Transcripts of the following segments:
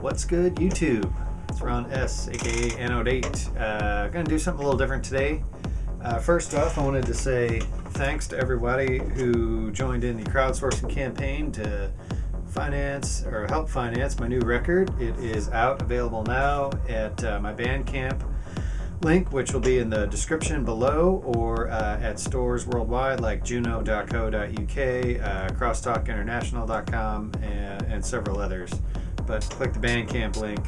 What's good, YouTube? It's Ron S, aka Anode 8. Gonna do something a little different today. First off, I wanted to say thanks to everybody who joined in the crowdsourcing campaign to finance or help finance my new record. It is out, available now at my Bandcamp link, which will be in the description below, or at stores worldwide like juno.co.uk, crosstalkinternational.com, and several others. But click the Bandcamp link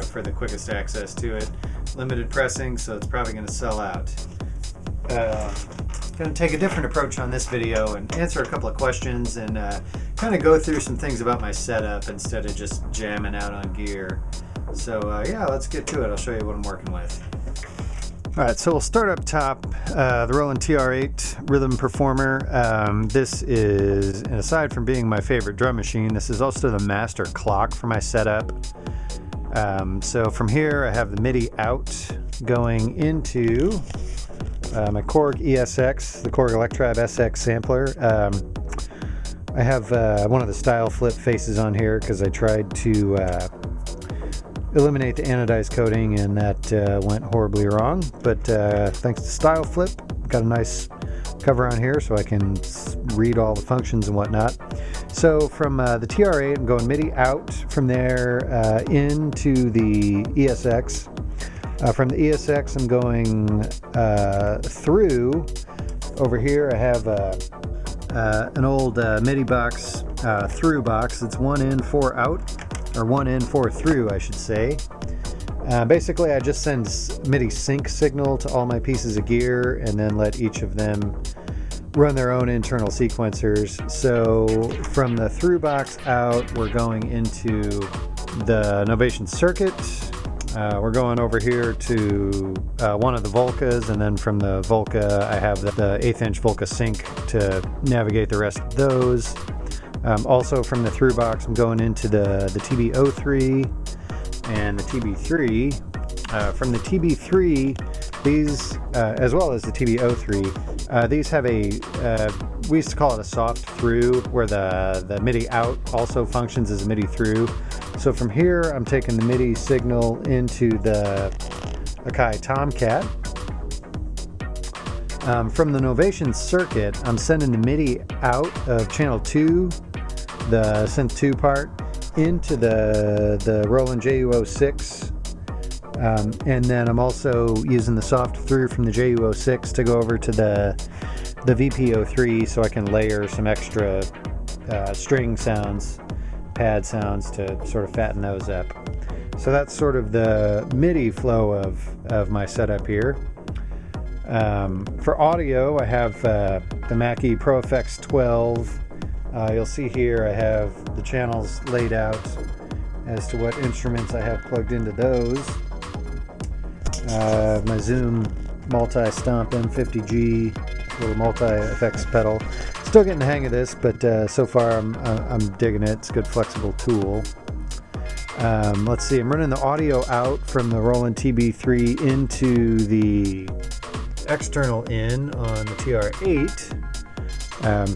for the quickest access to it. Limited pressing, so it's probably going to sell out. Going to take a different approach on this video and answer a couple of questions and kind of go through some things about my setup instead of just jamming out on gear. So yeah, let's get to it. I'll show you what I'm working with. Alright, so we'll start up top, the Roland TR8 Rhythm Performer. This is, and aside from being my favorite drum machine, this is also the master clock for my setup. So from here I have the MIDI out going into my Korg ESX, the Korg Electrab SX sampler. I have one of the style flip faces on here because I tried to eliminate the anodized coating, and that went horribly wrong, but thanks to style flip, got a nice cover on here so I can read all the functions and whatnot. So from the TR8 I'm going MIDI out, from there into the ESX. From the ESX I'm going through. Over here I have an old MIDI box, through box. It's 1 in 4 out, or 1 in 4 through, I should say. Basically I just send MIDI sync signal to all my pieces of gear and then let each of them run their own internal sequencers. So from the through box out we're going into the Novation circuit. We're going over here to one of the Volcas, and then from the Volca I have the 1/8 inch Volca sync to navigate the rest of those. Also from the through box I'm going into the TB03 and the TB3. From the TB3, these as well as the TB03, these have a we used to call it a soft through, where the MIDI out also functions as a MIDI through. So from here I'm taking the MIDI signal into the Akai Tomcat. From the Novation circuit I'm sending the MIDI out of channel 2, the synth 2 part, into the Roland JU06, and then I'm also using the soft through from the JU06 to go over to the VP03 so I can layer some extra string sounds, pad sounds, to sort of fatten those up. So that's sort of the MIDI flow of my setup here. For audio I have the Mackie Pro FX 12. You'll see here I have the channels laid out as to what instruments I have plugged into those. My Zoom multi-stomp M50G, little multi-effects pedal. Still getting the hang of this, but so far I'm digging it. It's a good flexible tool. Let's see, I'm running the audio out from the Roland TB3 into the external in on the TR8.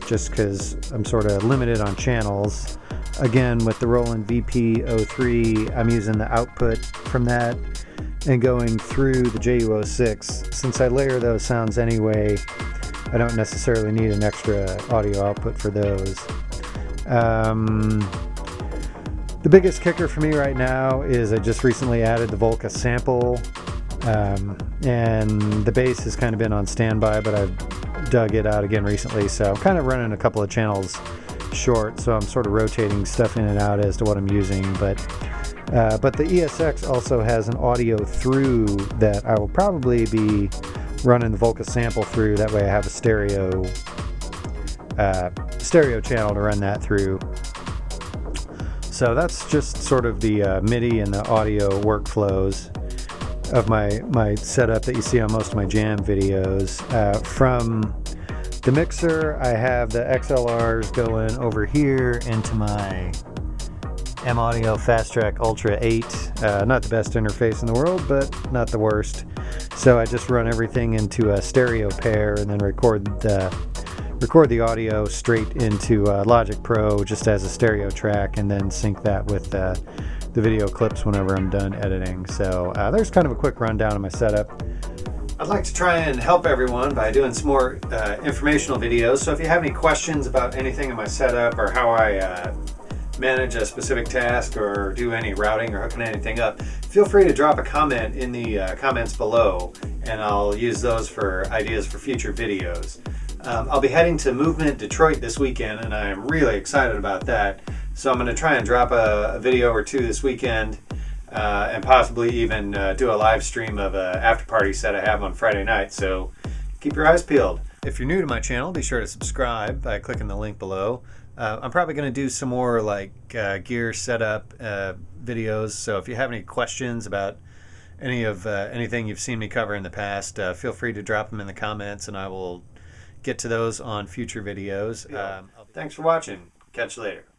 Just because I'm sort of limited on channels. Again, with the Roland VP03 I'm using the output from that and going through the JU06. Since I layer those sounds anyway, I don't necessarily need an extra audio output for those. The biggest kicker for me right now is I just recently added the Volca sample, and the bass has kind of been on standby, but I've dug it out again recently, so I'm kind of running a couple of channels short, so I'm sort of rotating stuff in and out as to what I'm using. But the ESX also has an audio through that I will probably be running the Volca sample through. That way I have a stereo channel to run that through. So that's just sort of the MIDI and the audio workflows of my setup that you see on most of my jam videos. From the mixer I have the XLRs going over here into my M-Audio Fast Track Ultra 8. Not the best interface in the world, but not the worst. So I just run everything into a stereo pair and then record the audio straight into Logic Pro just as a stereo track, and then sync that with the video clips whenever I'm done editing. So there's kind of a quick rundown of my setup. I'd like to try and help everyone by doing some more informational videos. So if you have any questions about anything in my setup or how I manage a specific task or do any routing or hooking anything up, feel free to drop a comment in the comments below, and I'll use those for ideas for future videos. I'll be heading to Movement Detroit this weekend, and I am really excited about that. So I'm going to try and drop a video or two this weekend, and possibly even do a live stream of an after party set I have on Friday night. So keep your eyes peeled. If you're new to my channel, be sure to subscribe by clicking the link below. I'm probably going to do some more like gear setup videos. So if you have any questions about anything you've seen me cover in the past, feel free to drop them in the comments, and I will get to those on future videos. Thanks for watching. Catch you later.